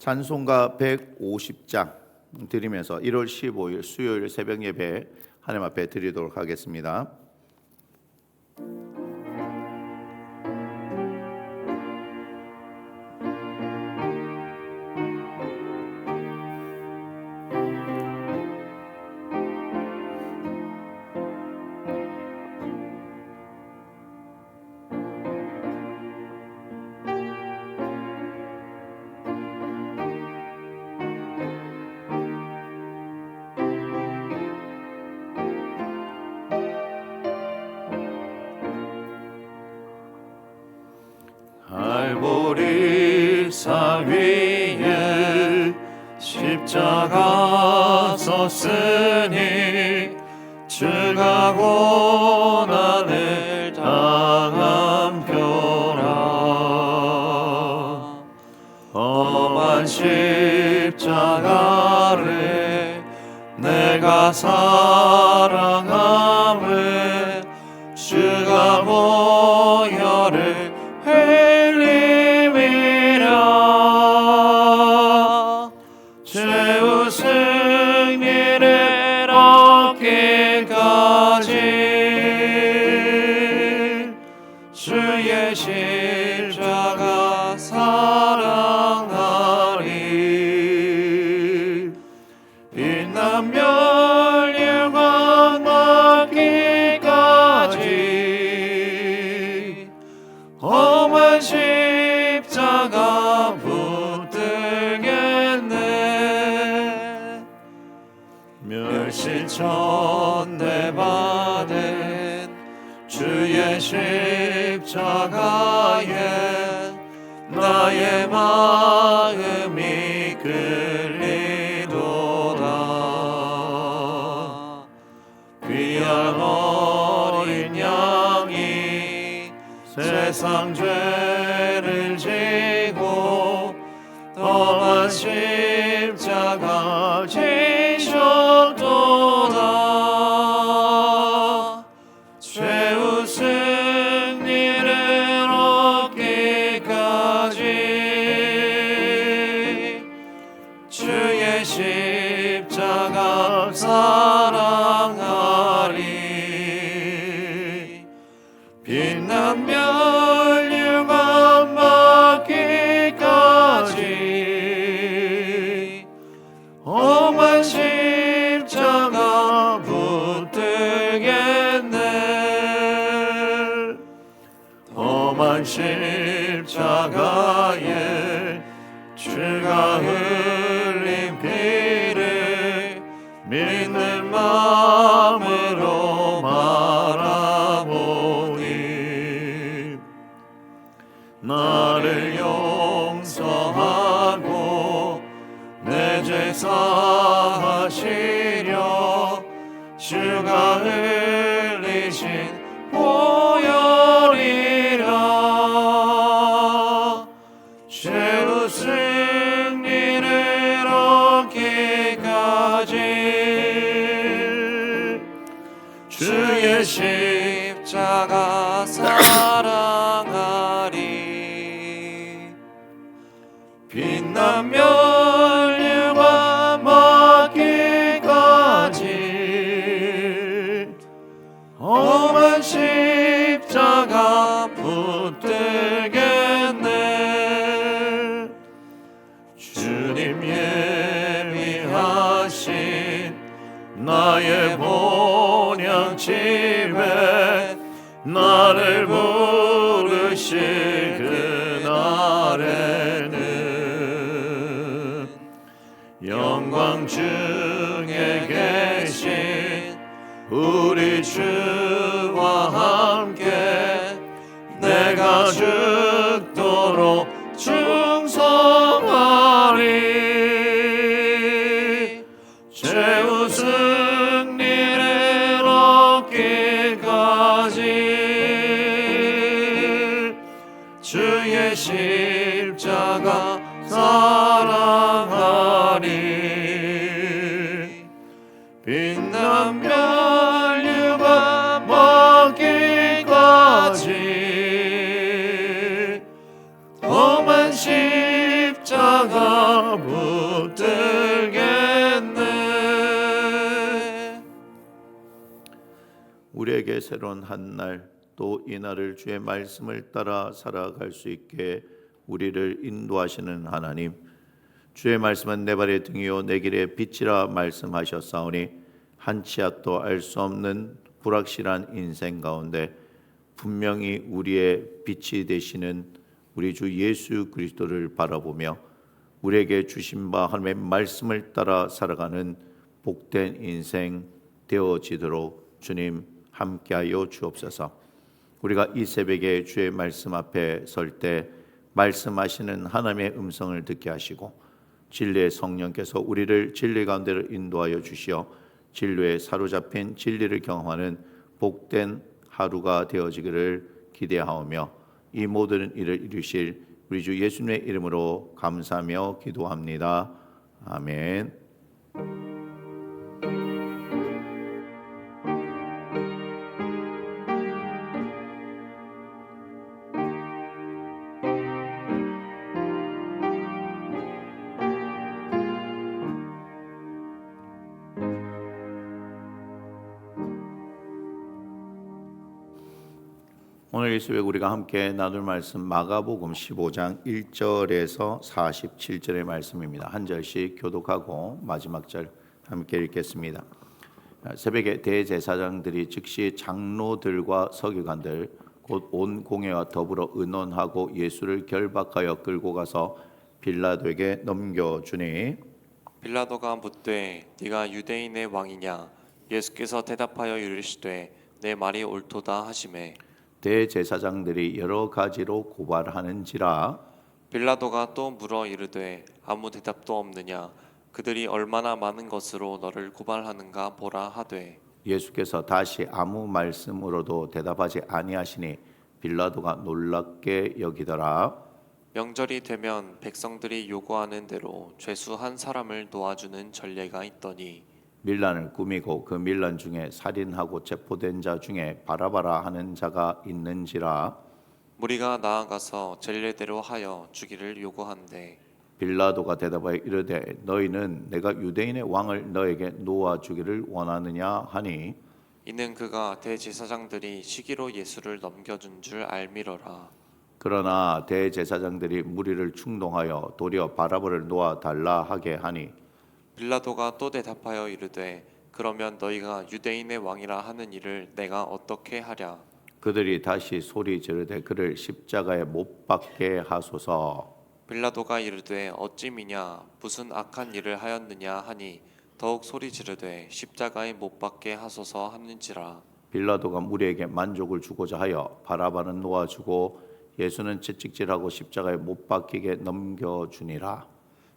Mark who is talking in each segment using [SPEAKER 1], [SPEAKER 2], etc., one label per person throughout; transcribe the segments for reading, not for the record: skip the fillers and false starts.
[SPEAKER 1] 찬송가 150장 드리면서 1월 15일 수요일 새벽 예배 하나님 앞에 드리도록 하겠습니다.
[SPEAKER 2] 갈보리 산 위에 십자가 섰으니 주가 고난을 당한 표라. 험한 십자가를 내가 사랑하며 주가 보혈을 흘림이라. 최후 승리를 얻기까지 주의 십자가 사랑하리. 빛난 멸류관 받기까지 험한 십자가 붙들겠네. 멸시천대 받은 주의 십자가에 나의 마음이 끌리도다. 귀한 어린 양이 세상 죄를 지고 험한 십자가 지셨도다. 최후 승리를 얻기까지 주의 십자가 사랑하리. 빛난 멸류관 받기까지 험한 십자가 붙들겠네. 험한 십자가에 주가 흘린 피를 믿는 마음으로 바라보니 나를 용서하고 내 죄 사하시려 주가 흘리신 보혈이라. 최후 승리를 얻기까지 주의 십자가 사랑하리. 빛난 멸류관 받기까지 험한 십자가 붙들겠네. 주님 예비하신 나의 본향 집에 나를 부르실 그날에는 영광 중에 계신 우리 주와 함께 내가 죽도록 충성하리. 최후 승리를 얻기까지 주의 십자가 사랑하리. 빛난 멸류관 받기까지 험한 십자가 내가 붙들겠네.
[SPEAKER 1] 우리에게 새로운 한 날, 또 이 날을 주의 말씀을 따라 살아갈 수 있게 우리를 인도하시는 하나님, 주의 말씀은 내 발의 등이요 내 길의 빛이라 말씀하셨사오니 한 치 앞도 알 수 없는 불확실한 인생 가운데 분명히 우리의 빛이 되시는 우리 주 예수 그리스도를 바라보며 우리에게 주신 바 하나님의 말씀을 따라 살아가는 복된 인생 되어지도록 주님 함께하여 주옵소서. 우리가 이 새벽에 주의 말씀 앞에 설 때 말씀하시는 하나님의 음성을 듣게 하시고 진리의 성령께서 우리를 진리 가운데로 인도하여 주시어 진리에 사로잡힌 진리를 경험하는 복된 하루가 되어지기를 기대하오며 이 모든 일을 이루실 우리 주 예수님의 이름으로 감사하며 기도합니다. 아멘. 오늘 이 새벽 우리가 함께 나눌 말씀 마가복음 15장 1절에서 47절의 말씀입니다. 한 절씩 교독하고 마지막 절 함께 읽겠습니다. 새벽에 대제사장들이 즉시 장로들과 서기관들 곧 온 공회와 더불어 의논하고 예수를 결박하여 끌고 가서 빌라도에게 넘겨주니
[SPEAKER 3] 빌라도가 묻되 네가 유대인의 왕이냐? 예수께서 대답하여 이르시되 내 말이 옳도다 하시매
[SPEAKER 1] 대제사장들이 여러 가지로 고발하는지라
[SPEAKER 3] 빌라도가 또 물어 이르되 아무 대답도 없느냐? 그들이 얼마나 많은 것으로 너를 고발하는가 보라 하되
[SPEAKER 1] 예수께서 다시 아무 말씀으로도 대답하지 아니하시니 빌라도가 놀랍게 여기더라.
[SPEAKER 3] 명절이 되면 백성들이 요구하는 대로 죄수 한 사람을 놓아주는 전례가 있더니
[SPEAKER 1] 밀란을 꾸미고 그 밀란 중에 살인하고 체포된 자 중에 바라바라 하는 자가 있는지라.
[SPEAKER 3] 무리가 나아가서 전례대로 하여 주기를 요구한대
[SPEAKER 1] 빌라도가 대답하여 이르되 너희는 내가 유대인의 왕을 너에게 놓아주기를 원하느냐 하니
[SPEAKER 3] 이는 그가 대제사장들이 시기로 예수를 넘겨준 줄 알미러라.
[SPEAKER 1] 그러나 대제사장들이 무리를 충동하여 도리어 바라바를 놓아달라 하게 하니
[SPEAKER 3] 빌라도가 또 대답하여 이르되 그러면 너희가 유대인의 왕이라 하는 일을 내가 어떻게 하랴?
[SPEAKER 1] 그들이 다시 소리 지르되 그를 십자가에 못 박게 하소서.
[SPEAKER 3] 빌라도가 이르되 어찌 미냐 무슨 악한 일을 하였느냐 하니 더욱 소리 지르되 십자가에 못 박게 하소서 하는지라.
[SPEAKER 1] 빌라도가 무리에게 만족을 주고자 하여 바라바는 놓아주고 예수는 채찍질하고 십자가에 못 박히게 넘겨주니라.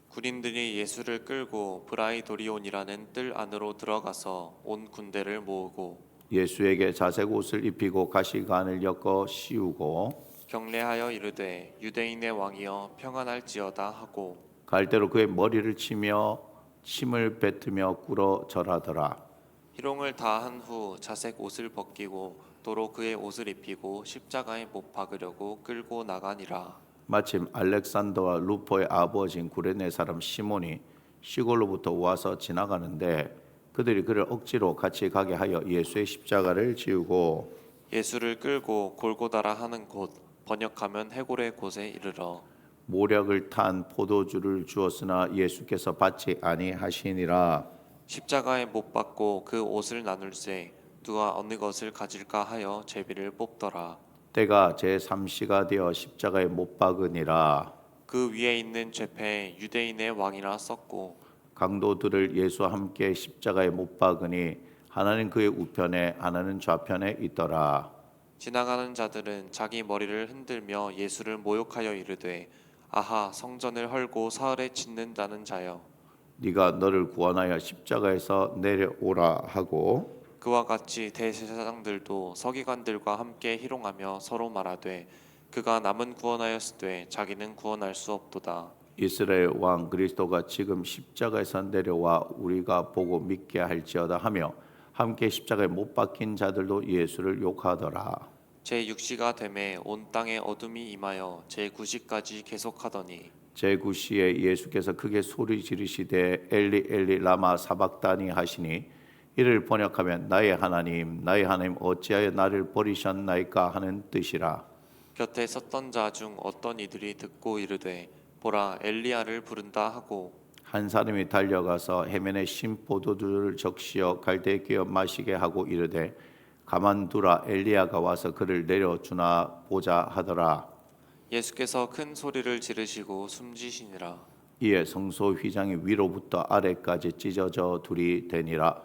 [SPEAKER 3] 군인들이 예수를 끌고 브라이도리온이라는 뜰 안으로 들어가서 온 군대를 모으고
[SPEAKER 1] 예수에게 자색 옷을 입히고 가시관을 엮어 씌우고
[SPEAKER 3] 경례하여 이르되 유대인의 왕이여 평안할지어다 하고
[SPEAKER 1] 갈대로 그의 머리를 치며 침을 뱉으며 꿇어 절하더라.
[SPEAKER 3] 희롱을 다 한 후 자색 옷을 벗기고 도로 그의 옷을 입히고 십자가에 못 박으려고 끌고 나가니라.
[SPEAKER 1] 마침 알렉산더와 루포의 아버지인 구레네 사람 시몬이 시골로부터 와서 지나가는데 그들이 그를 억지로 같이 가게 하여 예수의 십자가를 지우고
[SPEAKER 3] 예수를 끌고 골고다라 하는 곳 번역하면 해골의 곳에 이르러
[SPEAKER 1] 모략을 탄 포도주를 주었으나 예수께서 받지 아니하시니라.
[SPEAKER 3] 십자가에 못 박고 그 옷을 나눌세 누가 어느 것을 가질까 하여 제비를 뽑더라.
[SPEAKER 1] 때가 제3시가 되어 십자가에 못 박으니라.
[SPEAKER 3] 그 위에 있는 죄패에 유대인의 왕이라 썼고
[SPEAKER 1] 강도들을 예수와 함께 십자가에 못 박으니 하나는 그의 우편에 하나는 좌편에 있더라.
[SPEAKER 3] 지나가는 자들은 자기 머리를 흔들며 예수를 모욕하여 이르되 아하 성전을 헐고 사흘에 짓는다는 자여
[SPEAKER 1] 네가 너를 구원하여 십자가에서 내려오라 하고
[SPEAKER 3] 그와 같이 대제사장들도 서기관들과 함께 희롱하며 서로 말하되 그가 남은 구원하였으되 자기는 구원할 수 없도다.
[SPEAKER 1] 이스라엘 왕 그리스도가 지금 십자가에서 내려와 우리가 보고 믿게 할지어다 하며 함께 십자가에 못 박힌 자들도 예수를 욕하더라.
[SPEAKER 3] 제6시가 되매 온 땅에 어둠이 임하여 제9시까지 계속하더니
[SPEAKER 1] 제9시에 예수께서 크게 소리 지르시되 엘리 엘리 라마 사박다니 하시니 이를 번역하면 나의 하나님 어찌하여 나를 버리셨나이까 하는 뜻이라.
[SPEAKER 3] 곁에 섰던 자 중 어떤 이들이 듣고 이르되 보라 엘리야를 부른다 하고
[SPEAKER 1] 한 사람이 달려가서 해면에 신 포도주를 적시어 갈대에 끼어 마시게 하고 이르되 가만두라 엘리야가 와서 그를 내려주나 보자 하더라.
[SPEAKER 3] 예수께서 큰 소리를 지르시고 숨지시니라.
[SPEAKER 1] 이에 성소 휘장이 위로부터 아래까지 찢어져 둘이 되니라.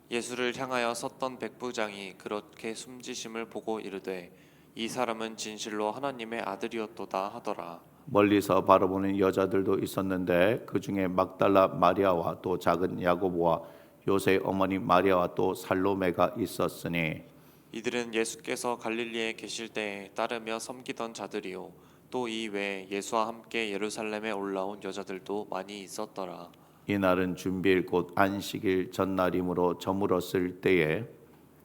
[SPEAKER 3] 예수를 향하여 섰던 백부장이 그렇게 숨지심을 보고 이르되 이 사람은 진실로 하나님의 아들이었도다 하더라.
[SPEAKER 1] 멀리서 바라보는 여자들도 있었는데 그 중에 막달라 마리아와 또 작은 야고보와 요새의 어머니 마리아와 또 살로메가 있었으니
[SPEAKER 3] 이들은 예수께서 갈릴리에 계실 때에 따르며 섬기던 자들이요 또 이 외에 예수와 함께 예루살렘에 올라온 여자들도 많이 있었더라.
[SPEAKER 1] 이날은 준비일 곧 안식일 전날이므로 저물었을 때에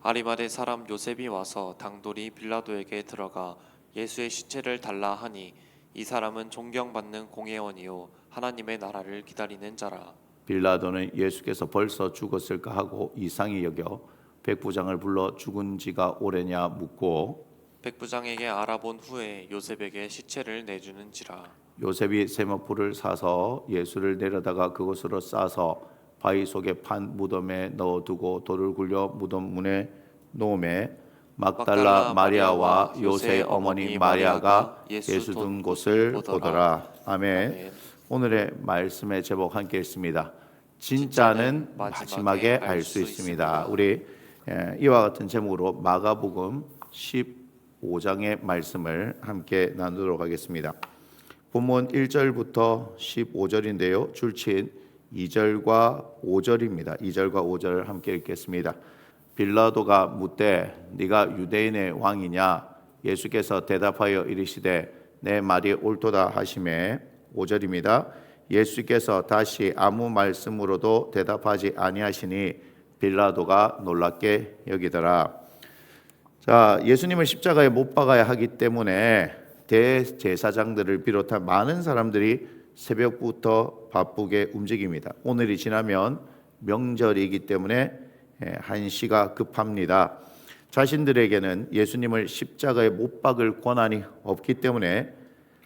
[SPEAKER 3] 아리마대 사람 요셉이 와서 당돌이 빌라도에게 들어가 예수의 시체를 달라 하니 이 사람은 존경받는 공회원이요 하나님의 나라를 기다리는 자라.
[SPEAKER 1] 빌라도는 예수께서 벌써 죽었을까 하고 이상히 여겨 백부장을 불러 죽은 지가 오래냐 묻고
[SPEAKER 3] 백부장에게 알아본 후에 요셉에게 시체를 내주는지라.
[SPEAKER 1] 요셉이 세마포를 사서 예수를 내려다가 그곳으로 싸서 바위 속에 판 무덤에 넣어두고 돌을 굴려 무덤 문에 놓음에 막달라 마리아와 요새의 어머니 마리아가 예수 둔 곳을 보더라. 아멘. 오늘의 말씀의 제목 함께 읽습니다. 진짜는 마지막에 알 수 있습니다. 우리 이와 같은 제목으로 마가복음 15장의 말씀을 함께 나누도록 하겠습니다. 본문 1절부터 15절인데요. 줄친 2절과 5절입니다. 2절과 5절을 함께 읽겠습니다. 빌라도가 묻되 네가 유대인의 왕이냐? 예수께서 대답하여 이르시되 내 말이 옳도다 하시매 5절입니다. 예수께서 다시 아무 말씀으로도 대답하지 아니하시니 빌라도가 놀랍게 여기더라. 자, 예수님을 십자가에 못 박아야 하기 때문에 대제사장들을 비롯한 많은 사람들이 새벽부터 바쁘게 움직입니다. 오늘이 지나면 명절이기 때문에 한시가 급합니다. 자신들에게는 예수님을 십자가에 못 박을 권한이 없기 때문에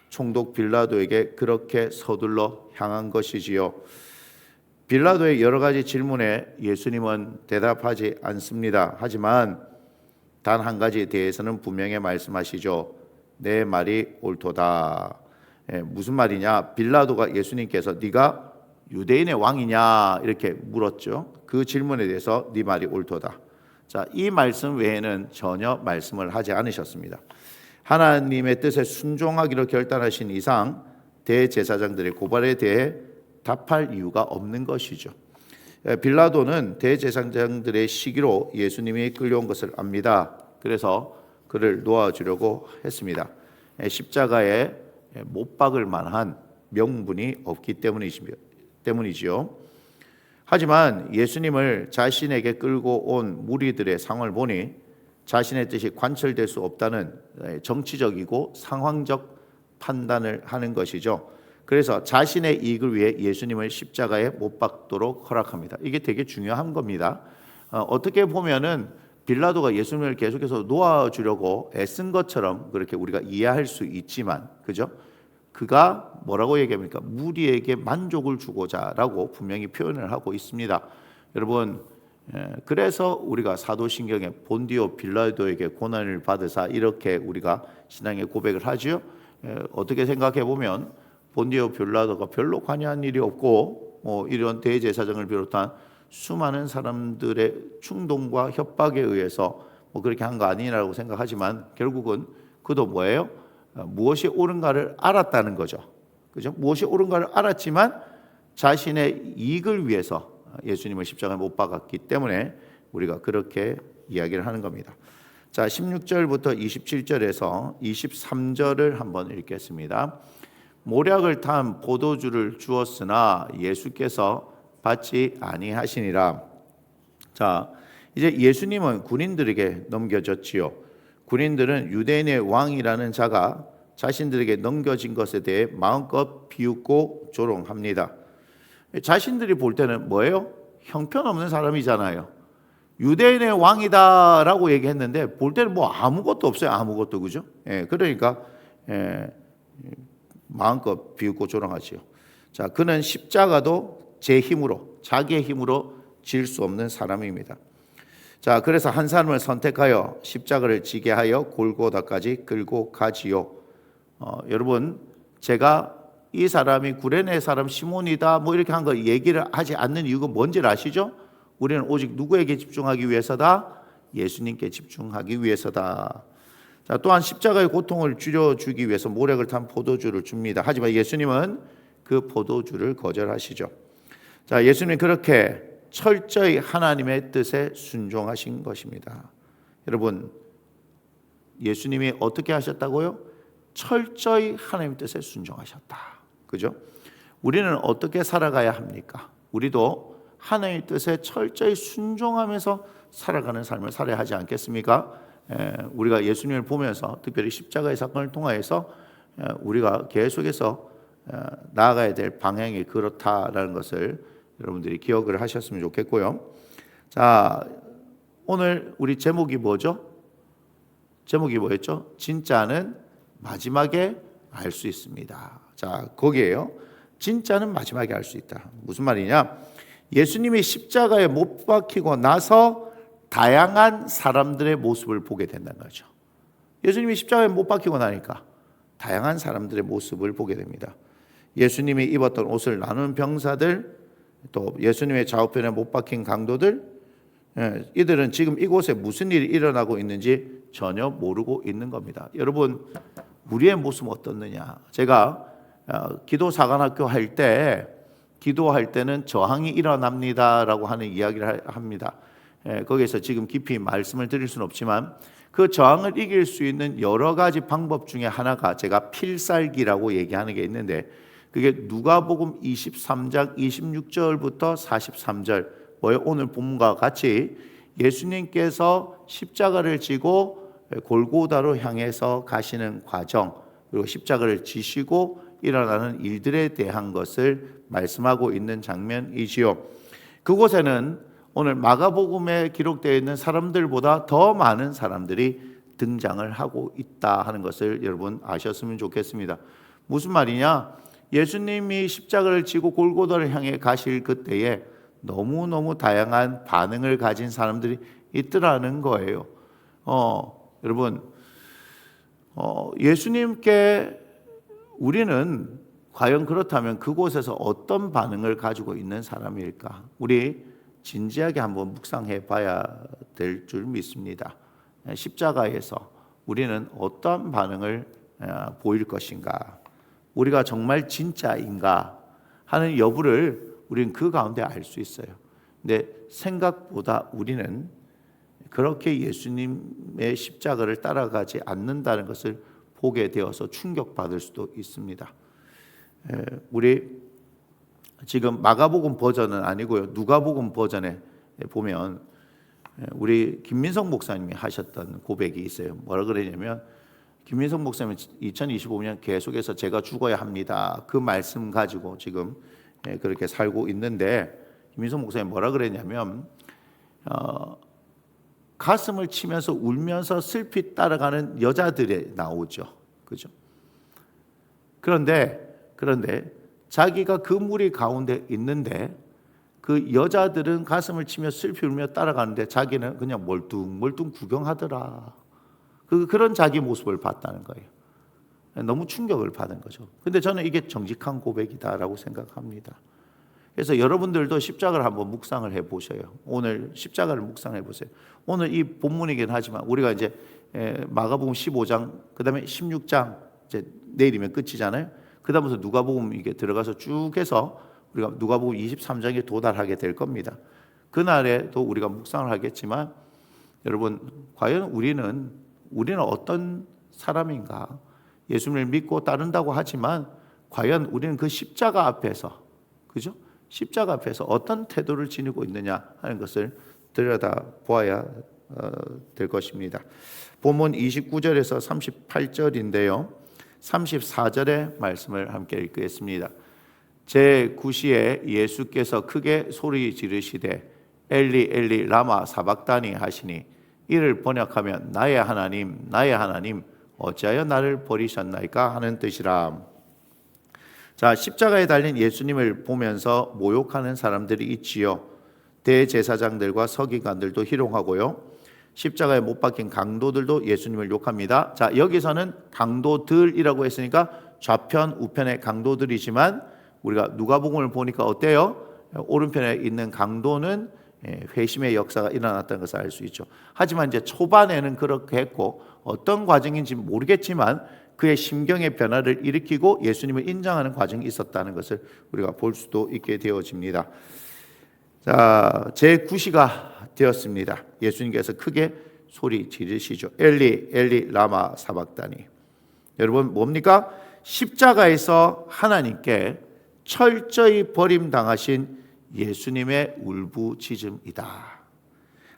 [SPEAKER 1] 총독 빌라도에게 그렇게 서둘러 향한 것이지요. 빌라도의 여러 가지 질문에 예수님은 대답하지 않습니다. 하지만 단 한 가지에 대해서는 분명히 말씀하시죠. 내 말이 옳도다. 무슨 말이냐? 빌라도가 예수님께서 네가 유대인의 왕이냐 이렇게 물었죠. 그 질문에 대해서 네 말이 옳도다. 자, 이 말씀 외에는 전혀 말씀을 하지 않으셨습니다. 하나님의 뜻에 순종하기로 결단하신 이상 대제사장들의 고발에 대해 답할 이유가 없는 것이죠. 빌라도는 대제사장들의 시기로 예수님이 끌려온 것을 압니다. 그래서 그를 놓아주려고 했습니다. 십자가에 못 박을 만한 명분이 없기 때문이지요. 하지만 예수님을 자신에게 끌고 온 무리들의 상황을 보니 자신의 뜻이 관철될 수 없다는 정치적이고 상황적 판단을 하는 것이죠. 그래서 자신의 이익을 위해 예수님을 십자가에 못 박도록 허락합니다. 이게 되게 중요한 겁니다. 어떻게 보면은 빌라도가 예수님을 계속해서 놓아주려고 애쓴 것처럼 그렇게 우리가 이해할 수 있지만, 그죠? 그가 뭐라고 얘기합니까? 무리에게 만족을 주고자라고 분명히 표현을 하고 있습니다. 여러분, 그래서 우리가 사도신경에 본디오 빌라도에게 고난을 받으사 이렇게 우리가 신앙의 고백을 하죠. 어떻게 생각해 보면 본디오 빌라도가 별로 관여한 일이 없고 이런 대제사장을 비롯한 수많은 사람들의 충동과 협박에 의해서 그렇게 한 거 아니라고 생각하지만 결국은 그도 뭐예요? 무엇이 옳은가를 알았다는 거죠. 그죠? 무엇이 옳은가를 알았지만 자신의 이익을 위해서 예수님을 십자가에 못 박았기 때문에 우리가 그렇게 이야기를 하는 겁니다. 자, 16절부터 27절에서 23절을 한번 읽겠습니다. 모략을 탄 포도주를 주었으나 예수께서 받지 아니하시니라. 자, 이제 예수님은 군인들에게 넘겨졌지요. 군인들은 유대인의 왕이라는 자가 자신들에게 넘겨진 것에 대해 마음껏 비웃고 조롱합니다. 자신들이 볼 때는 뭐예요? 형편없는 사람이잖아요. 유대인의 왕이다라고 얘기했는데 볼 때는 뭐 아무것도 없어요. 아무것도. 그죠? 그러니까 마음껏 비웃고 조롱하지요. 자, 그는 십자가도 제 힘으로, 자기의 힘으로 질 수 없는 사람입니다. 자, 그래서 한 사람을 선택하여 십자가를 지게 하여 골고다까지 끌고 가지요. 여러분, 제가 이 사람이 구레네 사람 시몬이다 뭐 이렇게 한 거 얘기를 하지 않는 이유가 뭔지 아시죠? 우리는 오직 누구에게 집중하기 위해서다? 예수님께 집중하기 위해서다. 자, 또한 십자가의 고통을 줄여주기 위해서 모략을 탄 포도주를 줍니다. 하지만 예수님은 그 포도주를 거절하시죠. 자, 예수님은 그렇게 철저히 하나님의 뜻에 순종하신 것입니다. 여러분, 예수님이 어떻게 하셨다고요? 철저히 하나님의 뜻에 순종하셨다. 그죠? 우리는 어떻게 살아가야 합니까? 우리도 하나님의 뜻에 철저히 순종하면서 살아가는 삶을 살아야 하지 않겠습니까? 우리가 예수님을 보면서 특별히 십자가의 사건을 통하여서 우리가 계속해서 나아가야 될 방향이 그렇다라는 것을 여러분들이 기억을 하셨으면 좋겠고요. 자, 오늘 우리 제목이 뭐죠? 제목이 뭐였죠? 진짜는 마지막에 알 수 있습니다. 자, 거기에요. 진짜는 마지막에 알 수 있다. 무슨 말이냐? 예수님이 십자가에 못 박히고 나서 다양한 사람들의 모습을 보게 된다는 거죠. 예수님이 십자가에 못 박히고 나니까 다양한 사람들의 모습을 보게 됩니다. 예수님이 입었던 옷을 나눈 병사들, 또 예수님의 좌우편에 못 박힌 강도들, 이들은 지금 이곳에 무슨 일이 일어나고 있는지 전혀 모르고 있는 겁니다. 여러분, 우리의 모습은 어떻느냐? 제가 기도사관학교 할 때 기도할 때는 저항이 일어납니다라고 하는 이야기를 합니다. 거기에서 지금 깊이 말씀을 드릴 수는 없지만 그 저항을 이길 수 있는 여러 가지 방법 중에 하나가 제가 필살기라고 얘기하는 게 있는데 그게 누가복음 23장 26절부터 43절 뭐예요? 오늘 본문과 같이 예수님께서 십자가를 지고 골고다로 향해서 가시는 과정 그리고 십자가를 지시고 일어나는 일들에 대한 것을 말씀하고 있는 장면이지요. 그곳에는 오늘 마가복음에 기록되어 있는 사람들보다 더 많은 사람들이 등장을 하고 있다 하는 것을 여러분 아셨으면 좋겠습니다. 무슨 말이냐? 예수님이 십자가를 지고 골고다를 향해 가실 그때에 너무너무 다양한 반응을 가진 사람들이 있더라는 거예요. 여러분, 예수님께 우리는 과연 그렇다면 그곳에서 어떤 반응을 가지고 있는 사람일까? 우리 진지하게 한번 묵상해 봐야 될 줄 믿습니다. 십자가에서 우리는 어떤 반응을 보일 것인가? 우리가 정말 진짜인가 하는 여부를 우리는 그 가운데 알 수 있어요. 근데 생각보다 우리는 그렇게 예수님의 십자가를 따라가지 않는다는 것을 보게 되어서 충격받을 수도 있습니다. 우리 지금 마가복음 버전은 아니고요. 누가복음 버전에 보면 우리 김민석 목사님이 하셨던 고백이 있어요. 뭐라 그러냐면 김민석 목사님은 2025년 계속해서 제가 죽어야 합니다. 그 말씀 가지고 지금 그렇게 살고 있는데 김민석 목사님이 뭐라 그랬냐면 가슴을 치면서 울면서 슬피 따라가는 여자들이 나오죠. 그죠? 그런데 자기가 그 무리 가운데 있는데 그 여자들은 가슴을 치며 슬피 울며 따라가는데 자기는 그냥 멀뚱멀뚱 구경하더라. 그런 자기 모습을 봤다는 거예요. 너무 충격을 받은 거죠. 근데 저는 이게 정직한 고백이다라고 생각합니다. 그래서 여러분들도 십자가를 한번 묵상을 해보셔요. 오늘 십자가를 묵상해 보세요. 오늘 이 본문이긴 하지만 우리가 이제 마가복음 15장 그 다음에 16장 이제 내일이면 끝이잖아요. 그 다음부터 누가복음 이게 들어가서 쭉 해서 우리가 누가복음 23장에 도달하게 될 겁니다. 그날에도 우리가 묵상을 하겠지만 여러분 과연 우리는 어떤 사람인가? 예수님을 믿고 따른다고 하지만 과연 우리는 그 십자가 앞에서 그죠? 십자가 앞에서 어떤 태도를 지니고 있느냐 하는 것을 들여다 보아야 될 것입니다. 본문 29절에서 38절인데요. 34절의 말씀을 함께 읽겠습니다. 제9시에 예수께서 크게 소리 지르시되 엘리 엘리 라마 사박다니 하시니 이를 번역하면 나의 하나님 어찌하여 나를 버리셨나이까 하는 뜻이라. 자, 십자가에 달린 예수님을 보면서 모욕하는 사람들이 있지요. 대제사장들과 서기관들도 희롱하고요. 십자가에 못 박힌 강도들도 예수님을 욕합니다. 자, 여기서는 강도들이라고 했으니까 좌편 우편의 강도들이지만 우리가 누가복음을 보니까 어때요? 오른편에 있는 강도는 회심의 역사가 일어났다는 것을 알 수 있죠. 하지만 이제 초반에는 그렇게 했고 어떤 과정인지 모르겠지만 그의 심경의 변화를 일으키고 예수님을 인정하는 과정이 있었다는 것을 우리가 볼 수도 있게 되어집니다. 자, 제9시가 되었습니다. 예수님께서 크게 소리 지르시죠. 엘리 엘리 라마 사박다니. 여러분 뭡니까? 십자가에서 하나님께 철저히 버림당하신 예수님의 울부짖음이다.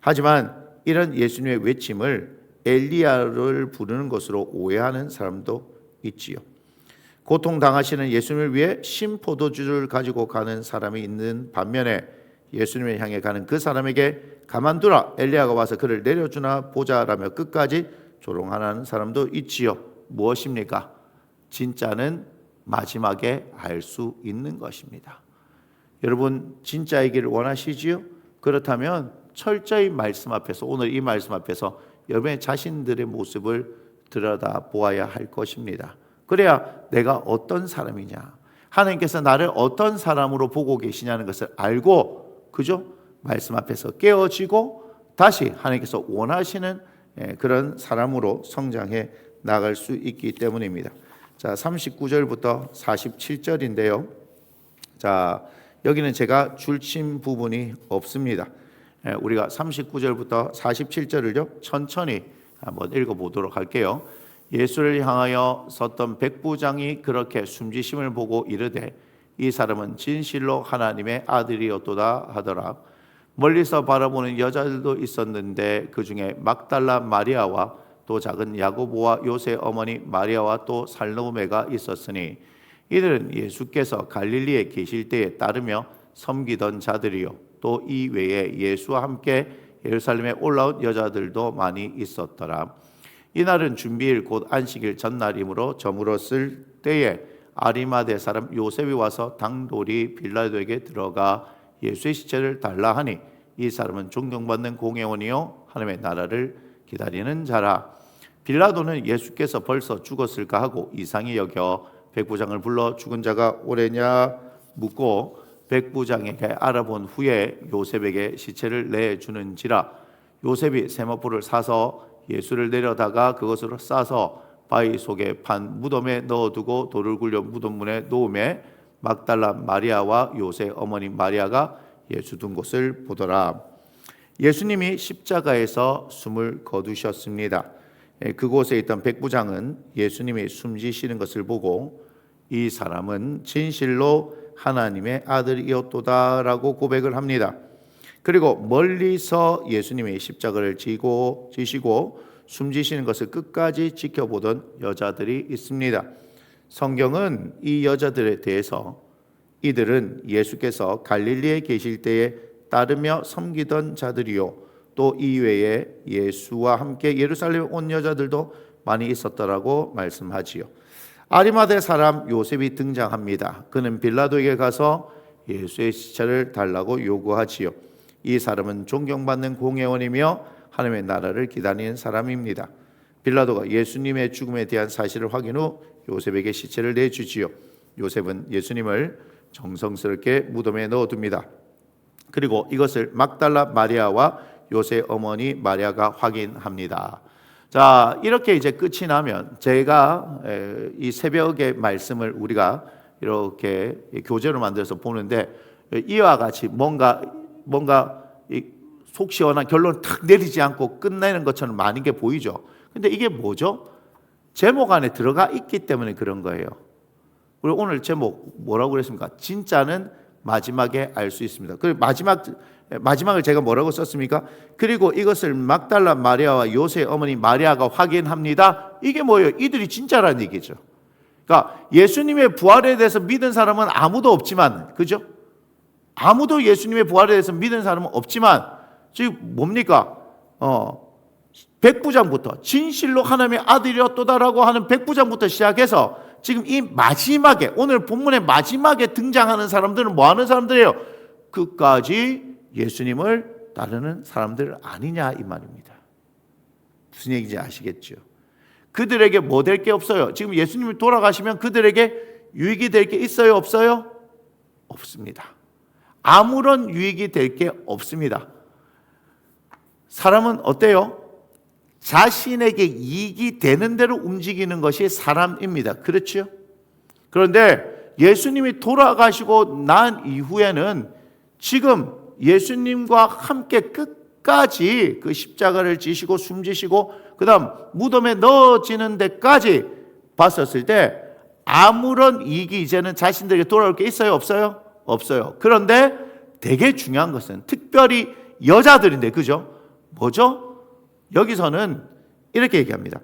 [SPEAKER 1] 하지만 이런 예수님의 외침을 엘리야를 부르는 것으로 오해하는 사람도 있지요. 고통당하시는 예수님을 위해 신포도주를 가지고 가는 사람이 있는 반면에 예수님을 향해 가는 그 사람에게 가만두라, 엘리야가 와서 그를 내려주나 보자라며 끝까지 조롱하는 사람도 있지요. 무엇입니까? 진짜는 마지막에 알 수 있는 것입니다. 여러분 진짜이기를 원하시지요? 그렇다면 철저히 말씀 앞에서, 오늘 이 말씀 앞에서 여러분의 자신들의 모습을 들여다 보아야 할 것입니다. 그래야 내가 어떤 사람이냐, 하나님께서 나를 어떤 사람으로 보고 계시냐는 것을 알고, 그죠? 말씀 앞에서 깨어지고 다시 하나님께서 원하시는 그런 사람으로 성장해 나갈 수 있기 때문입니다. 자, 39절부터 47절인데요. 자, 여기는 제가 줄친 부분이 없습니다. 우리가 39절부터 47절을요 천천히 한번 읽어보도록 할게요. 예수를 향하여 섰던 백부장이 그렇게 숨지심을 보고 이르되 이 사람은 진실로 하나님의 아들이었도다 하더라. 멀리서 바라보는 여자들도 있었는데 그 중에 막달라 마리아와 또 작은 야고보와 요새 어머니 마리아와 또 살로메가 있었으니 이들은 예수께서 갈릴리에 계실 때에 따르며 섬기던 자들이요 또 이 외에 예수와 함께 예루살렘에 올라온 여자들도 많이 있었더라. 이날은 준비일 곧 안식일 전날이므로 저물었을 때에 아리마대 사람 요셉이 와서 당돌이 빌라도에게 들어가 예수의 시체를 달라 하니 이 사람은 존경받는 공회원이요 하나님의 나라를 기다리는 자라. 빌라도는 예수께서 벌써 죽었을까 하고 이상히 여겨 백부장을 불러 죽은 자가 오래냐 묻고 백부장에게 알아본 후에 요셉에게 시체를 내주는지라. 요셉이 세마포를 사서 예수를 내려다가 그것으로 싸서 바위 속에 판 무덤에 넣어두고 돌을 굴려 무덤 문에 놓음에 막달라 마리아와 요새 어머니 마리아가 예수 둔 곳을 보더라. 예수님이 십자가에서 숨을 거두셨습니다. 그곳에 있던 백부장은 예수님이 숨지시는 것을 보고 이 사람은 진실로 하나님의 아들이었도다라고 고백을 합니다. 그리고 멀리서 예수님이 십자가를 지시고 숨지시는 것을 끝까지 지켜보던 여자들이 있습니다. 성경은 이 여자들에 대해서 이들은 예수께서 갈릴리에 계실 때에 따르며 섬기던 자들이요 또 이외에 예수와 함께 예루살렘에 온 여자들도 많이 있었더라고 말씀하지요. 아리마대 사람 요셉이 등장합니다. 그는 빌라도에게 가서 예수의 시체를 달라고 요구하지요. 이 사람은 존경받는 공회원이며 하나님의 나라를 기다리는 사람입니다. 빌라도가 예수님의 죽음에 대한 사실을 확인 후 요셉에게 시체를 내주지요. 요셉은 예수님을 정성스럽게 무덤에 넣어둡니다. 그리고 이것을 막달라 마리아와 요셉 어머니 마리아가 확인합니다. 자, 이렇게 이제 끝이 나면 제가 이 새벽의 말씀을 우리가 이렇게 교재로 만들어서 보는데 이와 같이 뭔가 속 시원한 결론을 탁 내리지 않고 끝내는 것처럼 많은 게 보이죠. 근데 이게 뭐죠? 제목 안에 들어가 있기 때문에 그런 거예요. 우리 오늘 제목 뭐라고 그랬습니까? 진짜는 마지막에 알 수 있습니다. 그리고 마지막을 제가 뭐라고 썼습니까? 그리고 이것을 막달라 마리아와 요셉 어머니 마리아가 확인합니다. 이게 뭐예요? 이들이 진짜라는 얘기죠. 그러니까 예수님의 부활에 대해서 믿은 사람은 아무도 없지만, 그죠? 아무도 예수님의 부활에 대해서 믿은 사람은 없지만, 지금 뭡니까? 백부장부터, 진실로 하나님의 아들이었도다라고 하는 백부장부터 시작해서 지금 이 마지막에, 오늘 본문의 마지막에 등장하는 사람들은 뭐 하는 사람들이에요? 끝까지 예수님을 따르는 사람들 아니냐 이 말입니다. 무슨 얘기인지 아시겠죠? 그들에게 뭐 될 게 없어요. 지금 예수님이 돌아가시면 그들에게 유익이 될 게 있어요? 없어요? 없습니다. 아무런 유익이 될 게 없습니다. 사람은 어때요? 자신에게 이익이 되는 대로 움직이는 것이 사람입니다. 그렇죠? 그런데 예수님이 돌아가시고 난 이후에는 지금 예수님과 함께 끝까지 그 십자가를 지시고 숨지시고 그 다음 무덤에 넣어지는 데까지 봤었을 때 아무런 이익이 이제는 자신들에게 돌아올 게 있어요? 없어요? 없어요. 그런데 되게 중요한 것은 특별히 여자들인데, 그죠? 뭐죠? 여기서는 이렇게 얘기합니다.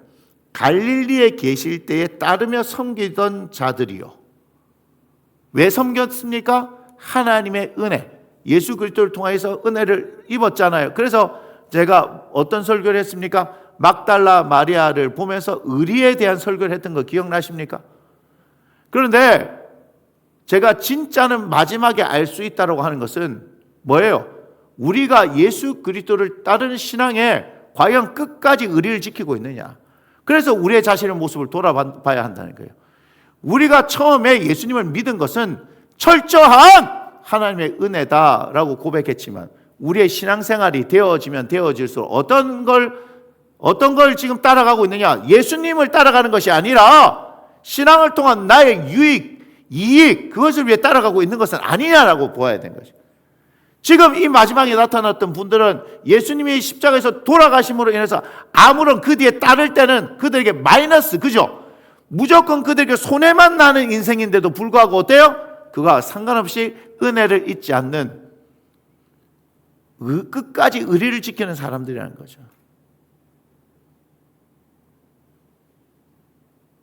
[SPEAKER 1] 갈릴리에 계실 때에 따르며 섬기던 자들이요. 왜 섬겼습니까? 하나님의 은혜, 예수 그리스도를 통해서 은혜를 입었잖아요. 그래서 제가 어떤 설교를 했습니까? 막달라 마리아를 보면서 의리에 대한 설교를 했던 거 기억나십니까? 그런데 제가 진짜는 마지막에 알 수 있다고 하는 것은 뭐예요? 우리가 예수 그리스도를 따르는 신앙에 과연 끝까지 의리를 지키고 있느냐. 그래서 우리의 자신의 모습을 돌아봐야 한다는 거예요. 우리가 처음에 예수님을 믿은 것은 철저한 하나님의 은혜다라고 고백했지만 우리의 신앙생활이 되어지면 되어질수록 어떤 걸 지금 따라가고 있느냐? 예수님을 따라가는 것이 아니라 신앙을 통한 나의 유익, 이익, 그것을 위해 따라가고 있는 것은 아니냐라고 보아야 되는 거죠. 지금 이 마지막에 나타났던 분들은 예수님이 십자가에서 돌아가심으로 인해서 아무런 그 뒤에 따를 때는 그들에게 마이너스, 그죠? 무조건 그들에게 손해만 나는 인생인데도 불구하고 어때요? 그가 상관없이 은혜를 잊지 않는 끝까지 의리를 지키는 사람들이라는 거죠.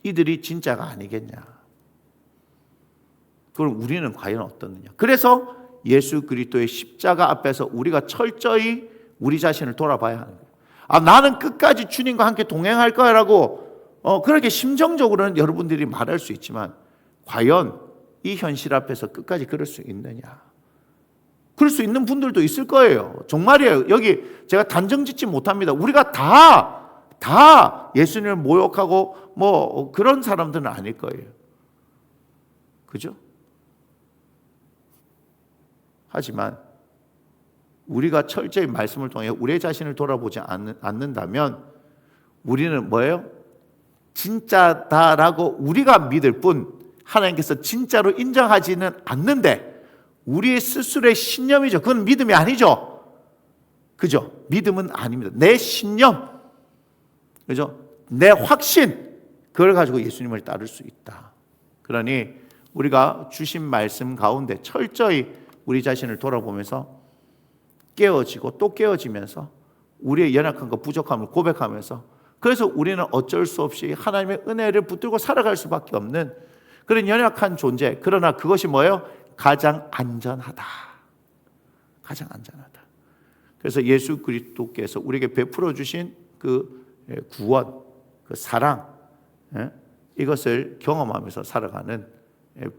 [SPEAKER 1] 이들이 진짜가 아니겠냐? 그럼 우리는 과연 어떻느냐? 그래서 예수 그리스도의 십자가 앞에서 우리가 철저히 우리 자신을 돌아봐야 하는 거예요. 나는 끝까지 주님과 함께 동행할 거라고 그렇게 심정적으로는 여러분들이 말할 수 있지만 과연 이 현실 앞에서 끝까지 그럴 수 있느냐? 그럴 수 있는 분들도 있을 거예요. 정말이에요. 여기 제가 단정 짓지 못합니다. 우리가 다 예수님을 모욕하고 뭐 그런 사람들은 아닐 거예요. 그죠? 하지만 우리가 철저히 말씀을 통해 우리 자신을 돌아보지 않는다면 우리는 뭐예요? 진짜다라고 우리가 믿을 뿐 하나님께서 진짜로 인정하지는 않는데 우리의 스스로의 신념이죠. 그건 믿음이 아니죠. 그죠? 믿음은 아닙니다. 내 신념, 그죠? 내 확신, 그걸 가지고 예수님을 따를 수 있다. 그러니 우리가 주신 말씀 가운데 철저히 우리 자신을 돌아보면서 깨어지고 또 깨어지면서 우리의 연약한 것, 부족함을 고백하면서 그래서 우리는 어쩔 수 없이 하나님의 은혜를 붙들고 살아갈 수밖에 없는 그런 연약한 존재. 그러나 그것이 뭐예요? 가장 안전하다. 가장 안전하다. 그래서 예수 그리스도께서 우리에게 베풀어 주신 그 구원, 그 사랑, 이것을 경험하면서 살아가는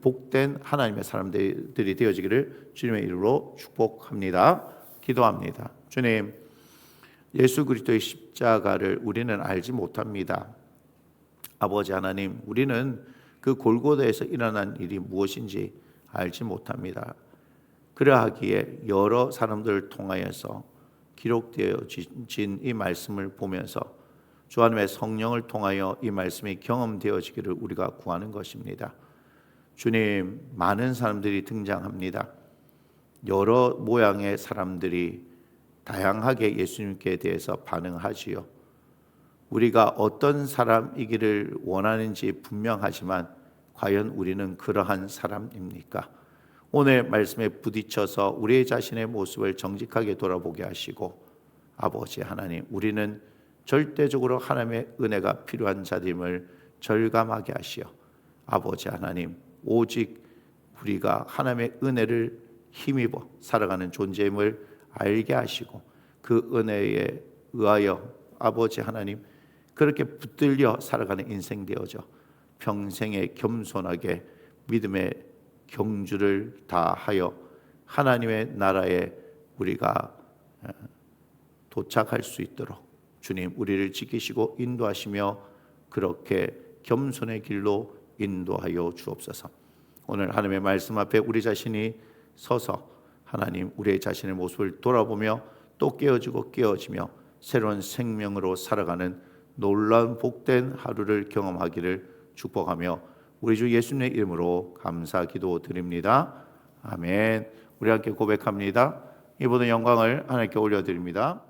[SPEAKER 1] 복된 하나님의 사람들이 되어지기를 주님의 이름으로 축복합니다. 기도합니다. 주님, 예수 그리스도의 십자가를 우리는 알지 못합니다. 아버지 하나님, 우리는 그 골고다에서 일어난 일이 무엇인지 알지 못합니다. 그러하기에 여러 사람들을 통하여서 기록되어진 이 말씀을 보면서 주 하나님의 성령을 통하여 이 말씀이 경험되어지기를 우리가 구하는 것입니다. 주님, 많은 사람들이 등장합니다. 여러 모양의 사람들이 다양하게 예수님께 대해서 반응하지요. 우리가 어떤 사람이기를 원하는지 분명하지만 과연 우리는 그러한 사람입니까? 오늘 말씀에 부딪혀서 우리 자신의 모습을 정직하게 돌아보게 하시고 아버지 하나님, 우리는 절대적으로 하나님의 은혜가 필요한 자임을 절감하게 하시어 아버지 하나님, 오직 우리가 하나님의 은혜를 힘입어 살아가는 존재임을 알게 하시고 그 은혜에 의하여 아버지 하나님 그렇게 붙들려 살아가는 인생 되어져 평생에 겸손하게 믿음의 경주를 다하여 하나님의 나라에 우리가 도착할 수 있도록 주님 우리를 지키시고 인도하시며 그렇게 겸손의 길로 인도하여 주옵소서. 오늘 하나님의 말씀 앞에 우리 자신이 서서 하나님 우리의 자신의 모습을 돌아보며 또 깨어지며 새로운 생명으로 살아가는 놀라운 복된 하루를 경험하기를 축복하며 우리 주 예수님의 이름으로 감사 기도드립니다. 아멘. 우리 함께 고백합니다. 이 모든 영광을 하나님께 올려드립니다.